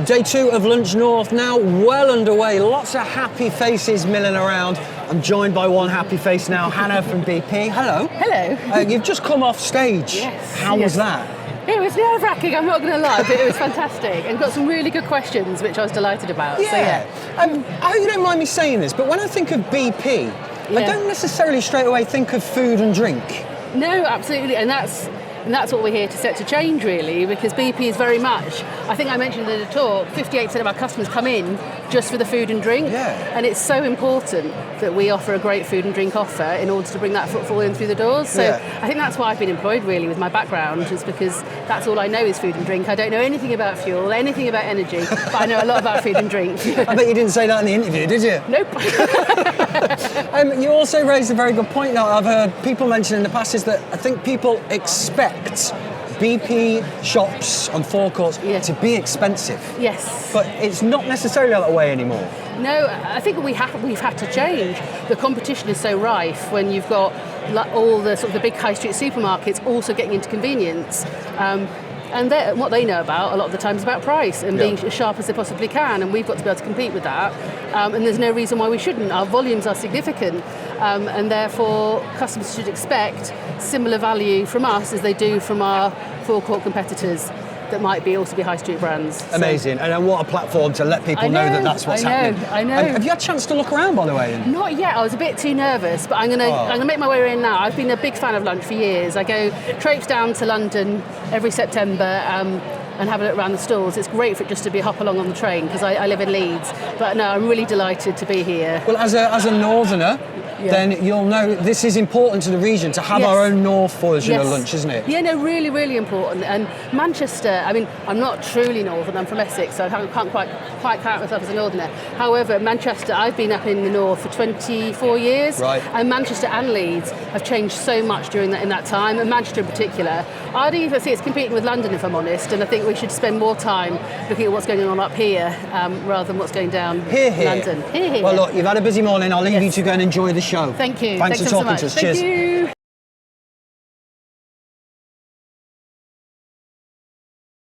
Day 2 of Lunch North now well underway. Lots of happy faces milling around. I'm joined by one happy face now, Hannah from BP. Hello. Hello. You've just come off stage. Yes. How was that? It was nerve-wracking, I'm not going to lie, but it was fantastic. And got some really good questions, which I was delighted about. Yeah. So, yeah. I hope you don't mind me saying this, but when I think of BP, I don't necessarily straight away think of food and drink. No, absolutely. And that's what we're here to set to change, really, because BP is very much, I think I mentioned in the talk, 58% of our customers come in just for the food and drink. Yeah. And it's so important that we offer a great food and drink offer in order to bring that footfall in through the doors. So I think that's why I've been employed, really, with my background, is because that's all I know is food and drink. I don't know anything about fuel, anything about energy, but I know a lot about food and drink. I bet you didn't say that in the interview, did you? Nope. You also raised a very good point now. I've heard people mention in the past is that I think people expect BP shops and forecourts to be expensive. Yes. But it's not necessarily that way anymore. No, I think we've had to change. The competition is so rife when you've got all the sort of the big high street supermarkets also getting into convenience. And what they know about a lot of the time is about price and being as sharp as they possibly can, and we've got to be able to compete with that. And there's no reason why we shouldn't. Our volumes are significant, and therefore customers should expect similar value from us as they do from our forecourt competitors that might also be high street brands. Amazing. And what a platform to let people know that that's what's happening. I know. Have you had a chance to look around, by the way? Not yet. I was a bit too nervous, but I'm gonna make my way in now. I've been a big fan of lunch for years. I go traipse down to London every September and have a look around the stalls. It's great for it just to be hop along on the train because I live in Leeds. But no, I'm really delighted to be here. Well, as a northerner, then you'll know this is important to the region to have our own North version of lunch, isn't it? Yeah, no, really, really important. And Manchester, I mean, I'm not truly northern, I'm from Essex, so I can't quite count myself as a northerner. However, Manchester, I've been up in the north for 24 years, and Manchester and Leeds have changed so much in that time, and Manchester in particular. I'd even see it's competing with London, if I'm honest, and I think we should spend more time looking at what's going on up here rather than what's going down in London. Here. Well, look, you've had a busy morning. I'll leave you to go and enjoy the show. Thank you. Thanks for talking to us. Thank you.